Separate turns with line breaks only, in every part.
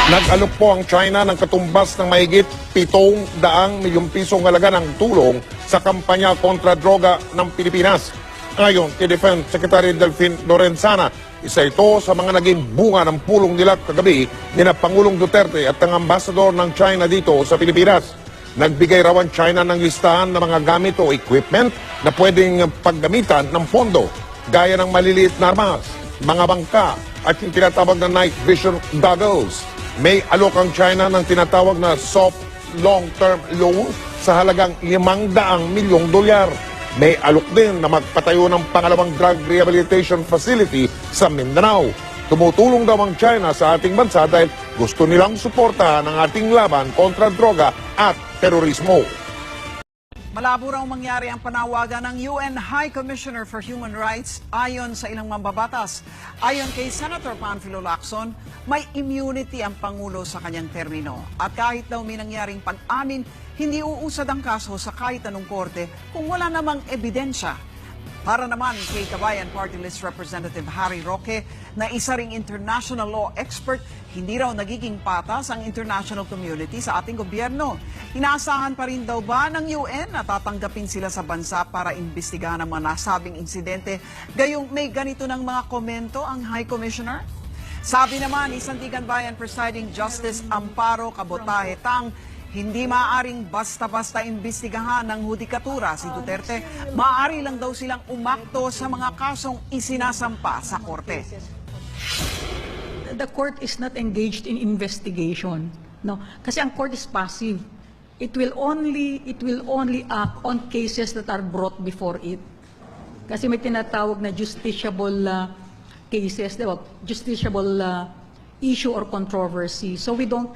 Nag-alok po ang China ng katumbas ng mahigit 700 milyong pisong halaga ng tulong sa kampanya kontra droga ng Pilipinas. Ayon kay Defense Secretary Delfin Lorenzana, isa ito sa mga naging bunga ng pulong nila kagabi ni na Pangulong Duterte at ang ambasador ng China dito sa Pilipinas. Nagbigay raw ang China ng listahan ng mga gamit o equipment na pwedeng paggamitan ng pondo, gaya ng maliliit na armas, mga bangka at yung tinatawag na night vision goggles. May alok ang China ng tinatawag na soft long-term loan sa halagang $500 milyong. May alok din na magpatayo ng pangalawang drug rehabilitation facility sa Mindanao. Tumutulong daw ang China sa ating bansa dahil gusto nilang suportahan ang ating laban kontra droga at terorismo.
Malabo raw mangyari ang panawagan ng UN High Commissioner for Human Rights ayon sa ilang mambabatas. Ayon kay Senator Panfilo Lacson, may immunity ang Pangulo sa kanyang termino. At kahit daw may nangyaring pag-amin, hindi uusad ang kaso sa kahit anong korte kung wala namang ebidensya. Para naman kay Kabayan Party List Representative Harry Roque, na isa ring international law expert, hindi raw nagiging patas ang international community sa ating gobyerno. Inaasahan pa rin daw ba ng UN na tatanggapin sila sa bansa para imbestigahan ang mga nasabing insidente, gayong may ganito ng mga komento ang High Commissioner? Sabi naman ni Sandigan Bayan Presiding Justice Amparo Cabotaje Tang, hindi maaaring basta-basta imbestigahan ng hudikatura si Duterte. Maaari lang daw silang umakto sa mga kasong isinasampa sa korte.
The court is not engaged in investigation. No, kasi ang court is passive. It will only act on cases that are brought before it. Kasi may tinatawag na justiciable cases, diba? Justiciable issue or controversy. So we don't.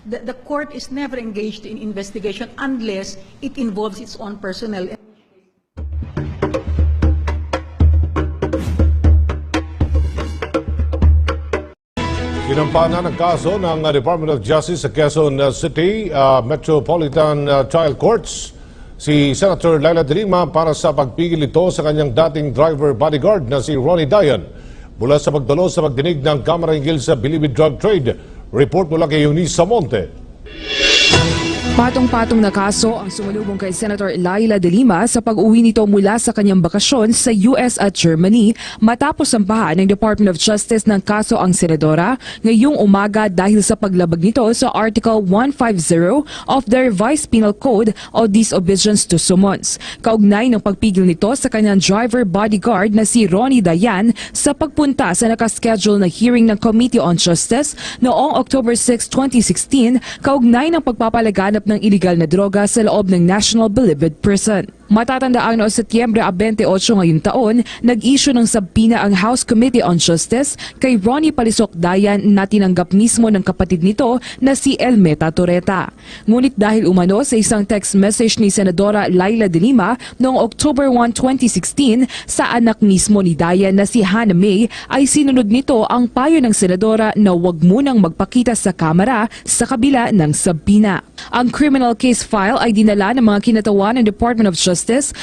The court is never engaged in investigation unless it involves its own personnel.
Ginampanan ang kaso ng Department of Justice sa Quezon City Metropolitan Trial Courts si Senator Laila de Lima para sa pagpigil ito sa kanyang dating driver bodyguard na si Ronnie Dayan mula sa pagdalo sa pagdinig ng Kamara hinggil sa Bilibid Drug Trade. Report mula kay Eunice Samonte.
Patong-patong na kaso ang sumalubong kay Senator Laila de Lima sa pag-uwi nito mula sa kanyang bakasyon sa US at Germany matapos sampahan ng Department of Justice ng kaso ang senadora ngayong umaga dahil sa paglabag nito sa Article 150 of the Revised Penal Code o disobedience to summons. Kaugnay ng pagpigil nito sa kanyang driver bodyguard na si Ronnie Dayan sa pagpunta sa nakaschedule na hearing ng Committee on Justice noong October 6, 2016 kaugnay ng pagpapalaganap ng iligal na droga sa loob ng National Bilibid Prison. Matatandaan noong Setyembre 28 ngayong taon, nag-issue ng sabina ang House Committee on Justice kay Ronnie Palisok Dayan na tinanggap mismo ng kapatid nito na si Elmeta Torreta. Ngunit dahil umano sa isang text message ni Senadora Laila de Lima noong October 1, 2016 sa anak mismo ni Dayan na si Hannah May ay sinunod nito ang payo ng senadora na huwag munang magpakita sa kamera sa kabila ng sabina. Ang criminal case file ay dinala ng mga kinatawan ng Department of Justice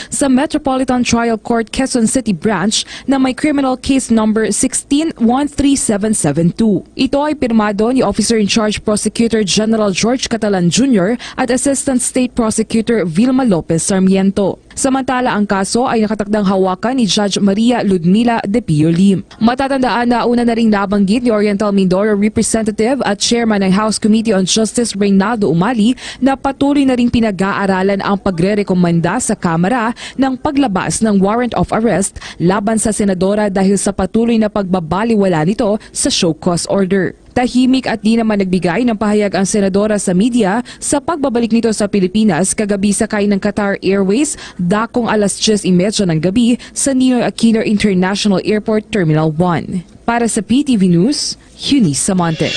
sa Metropolitan Trial Court Quezon City Branch na may criminal case number 1613772. Ito ay pirmado ni Officer in Charge Prosecutor General George Catalan Jr. at Assistant State Prosecutor Vilma Lopez Sarmiento. Samantala ang kaso ay nakatakdang hawakan ni Judge Maria Ludmila de Pio Lim. Matatandaan na una na ring nabanggit ni Oriental Mindoro Representative at Chairman ng House Committee on Justice Reynaldo Umali na patuloy na ring pinag-aaralan ang pagre-rekomenda sa Kamara ng paglabas ng warrant of arrest laban sa senadora dahil sa patuloy na pagbabaliwala nito sa show cause order. Tahimik at di naman nagbigay ng pahayag ang senadora sa media sa pagbabalik nito sa Pilipinas kagabi sakay ng Qatar Airways dakong alas 10:30 ng gabi sa Ninoy Aquino International Airport Terminal 1. Para sa PTV News, Eunice Samonte.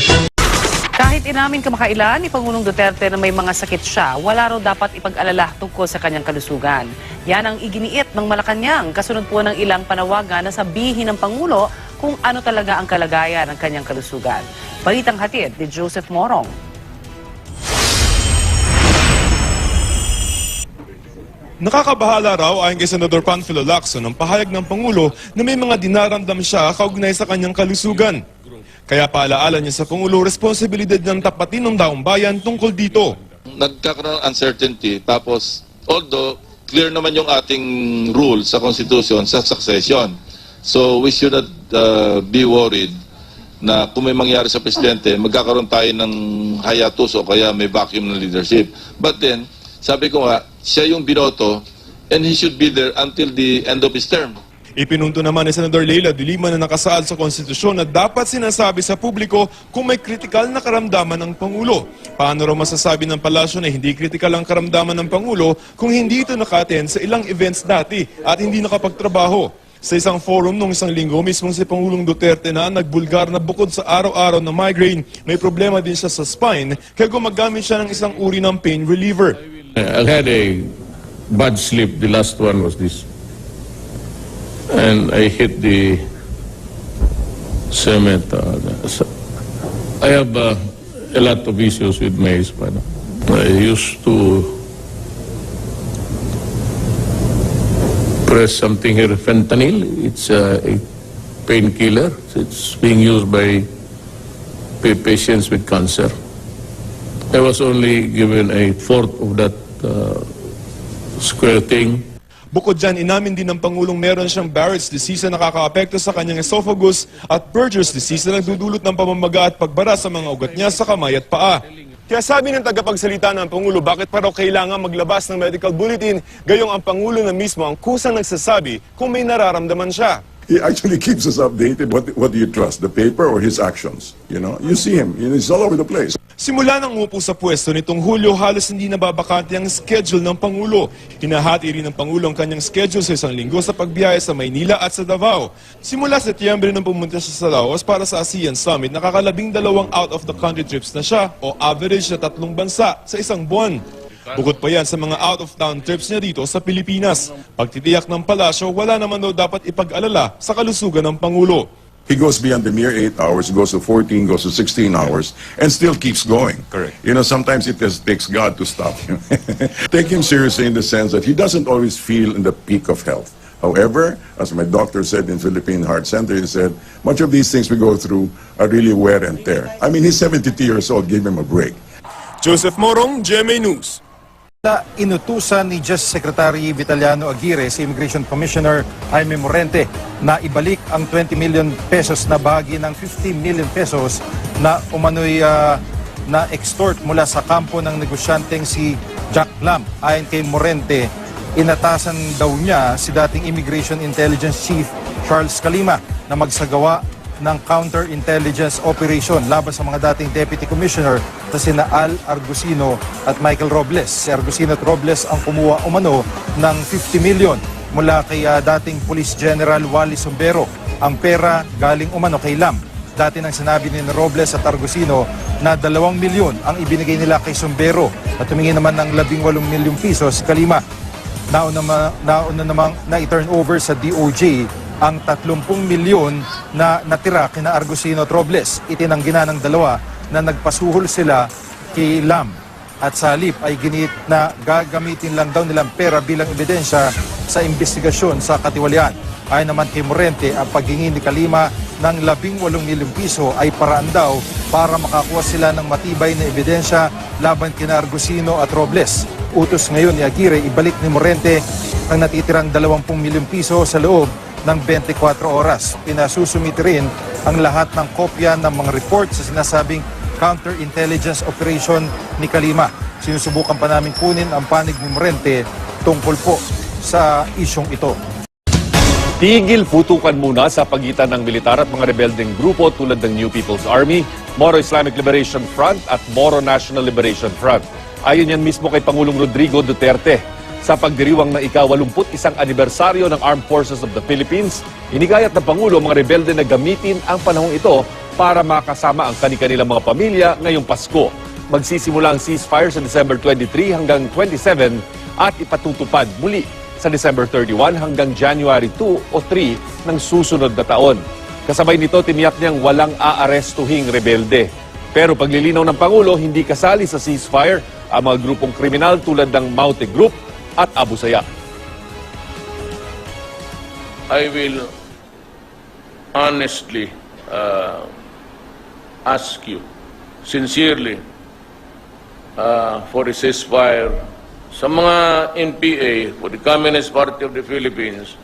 Kahit inamin kamakailan ni Pangulong Duterte na may mga sakit siya, wala raw dapat ipag-alala tungkol sa kanyang kalusugan. Yan ang iginiit ng Malacanang kasunod po ng ilang panawagan na sabihin ng Pangulo kung ano talaga ang kalagayan ng kanyang kalusugan. Balitang hatid ni Joseph Morong.
Nakakabahala raw ayon kay Senador Panfilo Lacson ang pahayag ng Pangulo na may mga dinaramdam siya kaugnay sa kanyang kalusugan. Kaya paalaala niya sa Pangulo, responsibilidad ng tapatin ng daong bayan tungkol dito.
Nagkakaroon ng uncertainty, tapos although clear naman yung ating rule sa Constitution sa succession, so we should not be worried na kung may mangyari sa Presidente, magkakaroon tayo ng hiatus o kaya may vacuum ng leadership. But then, sabi ko nga, siya yung binoto and he should be there until the end of his term.
Ipinunto naman ni Senador Leila de Lima na nakasaad sa konstitusyon na dapat sinasabi sa publiko kung may kritikal na karamdaman ng Pangulo. Paano raw masasabi ng palasyo na hindi kritikal ang karamdaman ng Pangulo kung hindi ito naka-attend sa ilang events dati at hindi nakapagtrabaho? Sa isang forum nung isang linggo, mismong si Pangulong Duterte na nagbulgar na bukod sa araw-araw na migraine, may problema din siya sa spine kaya gumagamit siya ng isang uri ng pain reliever.
I had a bad sleep. The last one was this. And I hit the cement. I have a lot of issues with my spine. I used to press something here, fentanyl. It's a painkiller. It's being used by patients with cancer. I was only given a fourth of that square thing.
Bukod dyan, inamin din ng Pangulong meron siyang Barrett's disease na nakakaapekto sa kanyang esophagus at Berger's disease na nagdudulot ng pamamaga at pagbara sa mga ugat niya sa kamay at paa. Kaya sabi ng tagapagsalita ng Pangulo, bakit pa raw kailangan maglabas ng medical bulletin, gayong ang Pangulo na mismo ang kusang nagsasabi kung may nararamdaman siya.
He actually keeps us updated. What do you trust, the paper or his actions? You know, you see him. He's all over the place.
Simula nang umupo sa pwesto nitong Hulyo, halos hindi nababakante ang schedule ng Pangulo. Hinahati rin ng Pangulo ang kanyang schedule sa isang linggo sa pagbiyahe sa Maynila at sa Davao. Simula Setyembre nang pumunta siya sa Laos para sa ASEAN Summit, nakakalabing 2 out-of-the-country trips na siya o average na 3 bansa sa isang buwan. Bukod pa yan sa mga out-of-town trips niya dito sa Pilipinas. Pagtitiyak ng palasyo, wala naman daw dapat ipag-alala sa kalusugan ng Pangulo.
He goes beyond the mere 8 hours, goes to 14, goes to 16 hours, and still keeps going.
Correct.
You know, sometimes it just takes God to stop him. Take him seriously in the sense that he doesn't always feel in the peak of health. However, as my doctor said in Philippine Heart Center, he said, much of these things we go through are really wear and tear. I mean, he's 72 years old, give him a break.
Joseph Morong, GMA News.
Inutusan ni Justice Secretary Vitaliano Aguirre si Immigration Commissioner Jaime Morente na ibalik ang 20 million pesos na bahagi ng 50 million pesos na umano'y na-extort mula sa kampo ng negosyanteng si Jack Lam. Ayon kay Morente, inatasan daw niya si dating Immigration Intelligence Chief Charles Calima na magsagawa ng counter-intelligence operation laban sa mga dating Deputy Commissioner na sina Al Argusino at Michael Robles. Si Argusino at Robles ang kumuha umano ng 50 million mula kay dating Police General Wally Sombero. Ang pera galing umano kay Lam. Dati nang sinabi ni Robles at Argusino na 2 milyon ang ibinigay nila kay Sombero at humingi naman ng 18 milyong pisos Kalima. Nauna namang na-turn over sa DOJ ang 30 milyon na natira kina Argusino at Robles. Itinanggi na ng dalawa na nagpasuhol sila kay Lam at sa halip ay ginit na gagamitin lang daw nilang pera bilang ebidensya sa investigasyon sa katiwalian. Ayon naman kay Morente, ang paghingi ni Kalima ng 18 milyong piso ay paraan daw para makakuha sila ng matibay na ebidensya laban kina Argusino at Robles. Utos ngayon ni Aguirre, ibalik ni Morente ang natitirang 20 milyong piso sa loob ng 24 oras. Pinasusumiti rin ang lahat ng kopya ng mga report sa sinasabing counter-intelligence operation ni Kalima. Sinusubukan pa namin kunin ang panig ni Morente tungkol po sa isyong ito.
Tigil putukan muna sa pagitan ng militar at mga rebeldeng grupo tulad ng New People's Army, Moro Islamic Liberation Front at Moro National Liberation Front. Ayon yan mismo kay Pangulong Rodrigo Duterte. Sa pagdiriwang ng ika-81 anibersaryo ng Armed Forces of the Philippines, inigayat ng Pangulo mga rebelde na gamitin ang panahong ito para makasama ang kanilang mga pamilya ngayong Pasko. Magsisimula ang ceasefire sa December 23 hanggang 27 at ipatutupad muli sa December 31 hanggang January 2 o 3 ng susunod na taon. Kasabay nito, tiniyak niyang walang aarestuhing rebelde. Pero paglilinaw ng Pangulo, hindi kasali sa ceasefire ang mga grupong kriminal tulad ng Maute Group at Abu Sayyaf.
I will honestly ask you sincerely for a ceasefire sa mga NPA, for the Communist Party of the Philippines,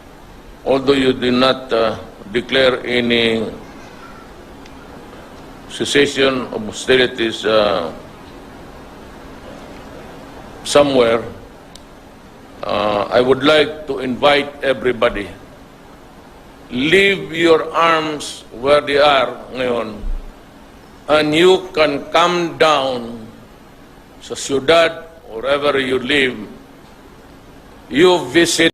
although you did not declare any cessation of hostilities somewhere, I would like to invite everybody, leave your arms where they are ngayon, and you can come down sa syudad, wherever you live, you visit